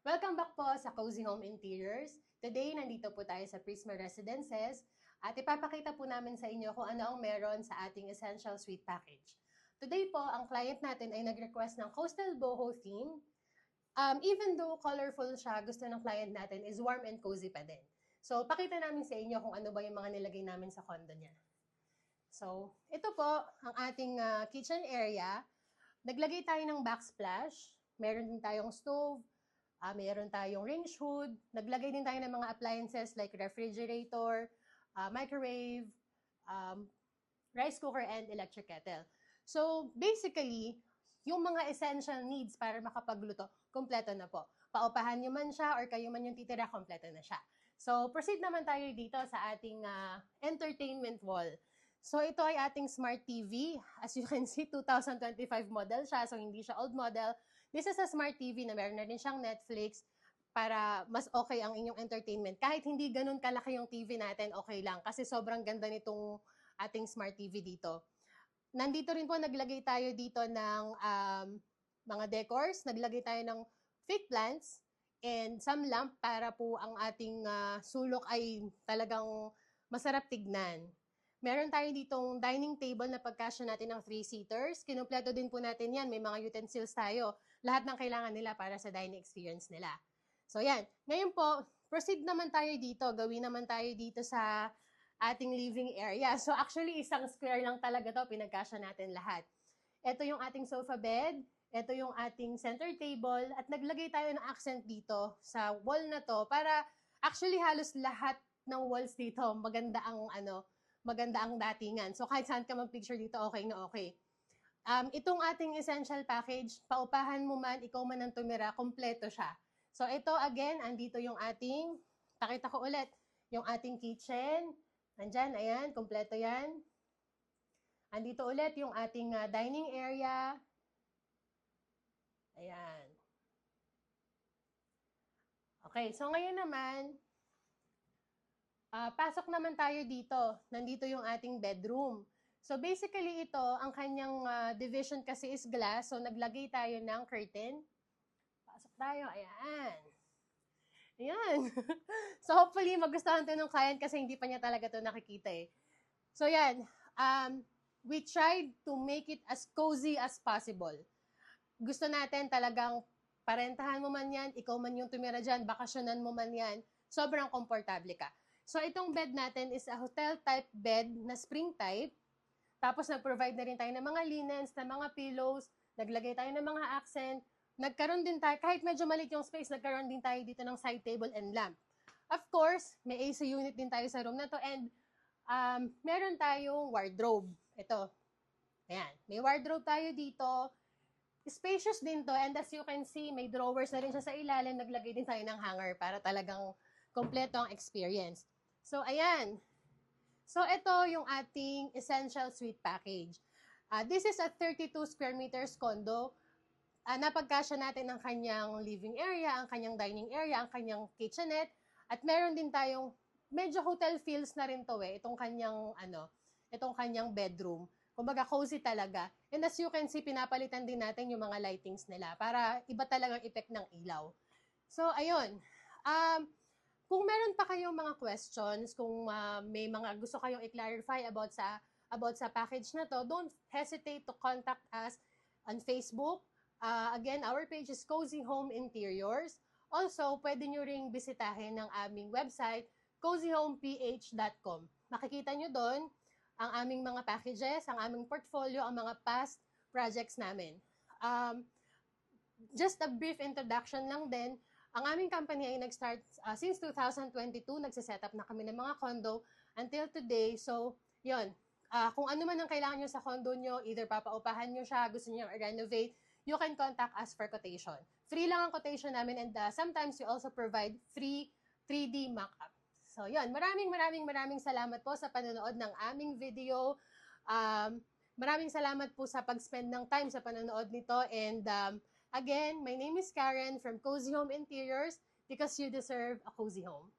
Welcome back po sa Cozy Home Interiors. Today, nandito po tayo sa Prisma Residences at ipapakita po namin sa inyo kung ano ang meron sa ating Essential Suite Package. Today po, ang client natin ay nag-request ng Coastal Boho theme. Even though colorful siya, gusto ng client natin is warm and cozy pa din. So, pakita namin sa inyo kung ano ba yung mga nilagay namin sa condo niya. So, ito po ang ating kitchen area. Naglagay tayo ng backsplash. Meron din tayong stove. Meron tayong range hood. Naglagay din tayo ng mga appliances like refrigerator, microwave, rice cooker, and electric kettle. So, basically, yung mga essential needs para makapagluto, kompleto na po. Paupahan nyo man siya or kayo man yung titira, kompleto na siya. So, proceed naman tayo dito sa ating entertainment wall. So, ito ay ating smart TV. As you can see, 2025 model siya. So, hindi siya old model. This is a smart TV na meron na rin siyang Netflix para mas okay ang inyong entertainment. Kahit hindi ganun kalaki yung TV natin, okay lang. Kasi sobrang ganda nitong ating smart TV dito. Nandito rin po, naglagay tayo dito ng mga decors. Naglagay tayo ng fake plants and some lamp para po ang ating sulok ay talagang masarap tignan. Meron tayo ditong dining table na pagkasya natin ng 3-seaters. Kinumpleto din po natin yan. May mga utensils tayo. Lahat ng kailangan nila para sa dining experience nila. So yan. Ngayon po, proceed naman tayo dito. Gawin naman tayo dito sa ating living area. So actually, isang square lang talaga to. Pinagkasya natin lahat. Ito yung ating sofa bed. Ito yung ating center table. At naglagay tayo ng accent dito sa wall na to para actually halos lahat ng walls dito maganda ang datingan. So kahit saan ka mag-picture dito, okay na okay. Itong ating essential package, paupahan mo man, ikaw man ang tumira, kompleto siya. So ito again, andito yung ating, pakita ko ulit, yung ating kitchen. Nandyan, ayan, kompleto yan. Andito ulit yung ating dining area. Ayan. Okay, so ngayon naman, pasok naman tayo dito. Nandito yung ating bedroom. So basically ito, ang kanyang division kasi is glass. So naglagay tayo ng curtain. Pasok tayo. Ayan. Ayan. So hopefully magustuhan ito ng client kasi hindi pa niya talaga ito nakikita eh. So yan. We tried to make it as cozy as possible. Gusto natin talagang parentahan mo man yan, ikaw man yung tumira dyan, bakasyonan mo man yan, sobrang komportable ka. So, itong bed natin is a hotel type bed na spring type. Tapos, nag-provide na rin tayo ng mga linens, ng mga pillows, naglagay tayo ng mga accent. Nagkaroon din tayo, kahit medyo maliit yung space, nagkaroon din tayo dito ng side table and lamp. Of course, may AC unit din tayo sa room na to and meron tayong wardrobe. Ito. Ayan. May wardrobe tayo dito. Spacious din to and as you can see, may drawers na rin siya sa ilalim. Naglagay din tayo ng hanger para talagang kompleto ang experience. So, ayan. So, ito yung ating Essential Suite Package. This is a 32 square meters condo. Napagkasya natin ang kanyang living area, ang kanyang dining area, ang kanyang kitchenette, at meron din tayong medyo hotel feels na rin to eh, itong kanyang bedroom. Kumbaga cozy talaga. And as you can see, pinapalitan din natin yung mga lightings nila para iba talagang effect ng ilaw. So, ayun. Kung meron pa kayong mga questions, kung may mga gusto kayong i-clarify about sa package na to, don't hesitate to contact us on Facebook. Again, our page is Cozy Home Interiors. Also, pwede nyo ring bisitahin ng aming website, cozyhomeph.com. Makikita nyo doon ang aming mga packages, ang aming portfolio, ang mga past projects namin. Just a brief introduction lang din. Ang aming company ay nag-start since 2022, nagsiset up na kami ng mga condo until today. So, yun. Kung ano man ang kailangan nyo sa condo nyo, either papaupahan nyo siya, gusto nyo renovate, you can contact us for quotation. Free lang ang quotation namin and sometimes we also provide free 3D mock-up. So, yun. Maraming salamat po sa panonood ng aming video. Maraming salamat po sa pag-spend ng time sa panonood nito and again, my name is Karen from Cozy Home Interiors because you deserve a cozy home.